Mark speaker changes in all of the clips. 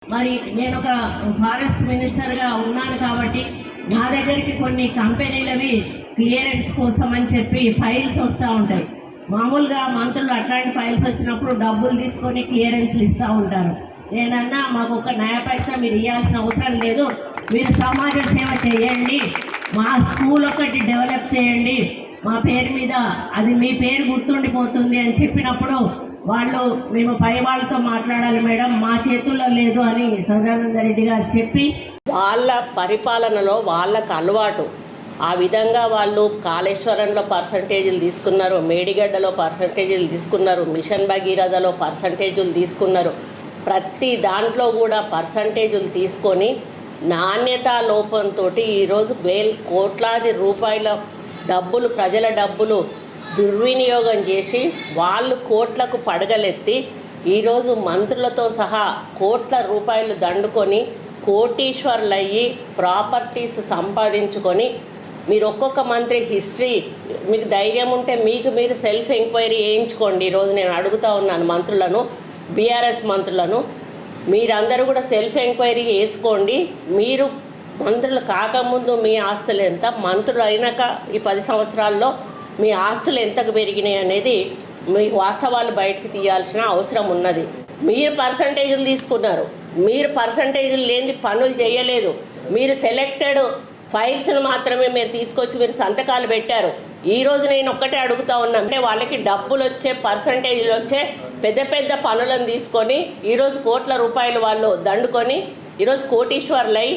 Speaker 1: మరి నేను ఒక ఫారెస్ట్ మినిస్టర్గా ఉన్నాను కాబట్టి నా దగ్గరికి కొన్ని కంపెనీలవి క్లియరెన్స్ కోసం అని చెప్పి ఫైల్స్ వస్తూ ఉంటాయి. మామూలుగా మంత్రులు అట్లాంటి ఫైల్స్ వచ్చినప్పుడు డబ్బులు తీసుకొని క్లియరెన్స్లు ఇస్తూ ఉంటారు. నేనన్నా మాకు ఒక నయా పైసా మీరు ఇవ్వాల్సిన అవసరం లేదు, మీరు సమాజ సేవ చేయండి, మా స్కూల్ ఒకటి డెవలప్ చేయండి, మా పేరు మీద అది మీ పేరు గుర్తుండిపోతుంది అని చెప్పినప్పుడు వాళ్ళు మేము పై వాళ్ళతో మాట్లాడాలి మేడం, మా చేతుల్లో లేదు అని సదానంద రెడ్డి గారు చెప్పి
Speaker 2: వాళ్ళ పరిపాలనలో వాళ్ళకు అలవాటు ఆ విధంగా వాళ్ళు కాళేశ్వరంలో పర్సంటేజీలు తీసుకున్నారు, మేడిగడ్డలో పర్సంటేజీలు తీసుకున్నారు, మిషన్ భగీరథలో పర్సంటేజీలు తీసుకున్నారు. ప్రతి దాంట్లో కూడా పర్సంటేజీలు తీసుకొని నాణ్యతా లోపంతో ఈరోజు కోట్లాది రూపాయల డబ్బులు, ప్రజల డబ్బులు దుర్వినియోగం చేసి వాళ్ళు కోట్లకు పడగలెత్తి ఈరోజు మంత్రులతో సహా కోట్ల రూపాయలు దండుకొని కోటీశ్వర్లయ్యి ప్రాపర్టీస్ సంపాదించుకొని మీరు ఒక్కొక్క మంత్రి హిస్టరీ మీకు ధైర్యం ఉంటే మీకు మీరు సెల్ఫ్ ఎంక్వైరీ చేయించుకోండి. ఈరోజు నేను అడుగుతా ఉన్నాను మంత్రులను, బీఆర్ఎస్ మంత్రులను, మీరందరూ కూడా సెల్ఫ్ ఎంక్వైరీ చేసుకోండి. మీరు మంత్రులు కాకముందు మీ ఆస్తులు ఎంత, మంత్రులు అయినాక ఈ 10 సంవత్సరాల్లో మీ ఆస్తులు ఎంతకు పెరిగినాయి అనేది మీ వాస్తవాలు బయటకు తీయాల్సిన అవసరం ఉన్నది. మీరు పర్సంటేజీలు తీసుకున్నారు, మీరు పర్సంటేజీలు లేని పనులు చేయలేదు, మీరు సెలెక్టెడ్ ఫైల్స్ను మాత్రమే మీరు తీసుకొచ్చి మీరు సంతకాలు పెట్టారు. ఈరోజు నేను ఒక్కటే అడుగుతా ఉన్నా, అంటే వాళ్ళకి డబ్బులు వచ్చే పర్సంటేజీలు వచ్చే పెద్ద పెద్ద పనులను తీసుకొని ఈరోజు కోట్ల రూపాయలు వాళ్ళు దండుకొని ఈరోజు కోటీశ్వర్లై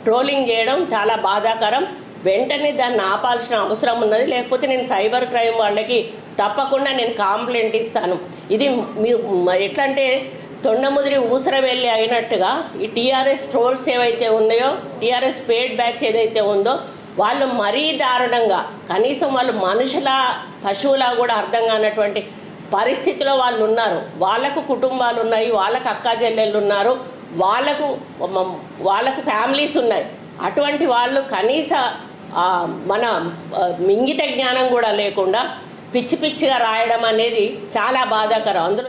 Speaker 2: ట్రోలింగ్ చేయడం చాలా బాధాకరం. వెంటనే దాన్ని ఆపాల్సిన అవసరం ఉన్నది. లేకపోతే నేను సైబర్ క్రైమ్ వాళ్ళకి తప్పకుండా నేను కంప్లైంట్ ఇస్తాను. ఇది ఎట్లా అంటే తొండముదిరి ఊసరవెల్లి అయినట్టుగా ఈ టీఆర్ఎస్ ట్రోల్స్ ఏవైతే ఉన్నాయో, టీఆర్ఎస్ పేడ్ బ్యాచ్ ఏదైతే ఉందో వాళ్ళు మరీ దారుణంగా, కనీసం వాళ్ళు మనుషుల పశువులా కూడా అర్థం కానటువంటి పరిస్థితిలో వాళ్ళు ఉన్నారు. వాళ్ళకు కుటుంబాలు ఉన్నాయి, వాళ్ళకు అక్కా చెల్లెళ్ళు ఉన్నారు, వాళ్ళకు ఫ్యామిలీస్ ఉన్నాయి. అటువంటి వాళ్ళు కనీస మన మింగిత జ్ఞానం కూడా లేకుండా పిచ్చి పిచ్చిగా రాయడం అనేది చాలా బాధాకరం. అందులో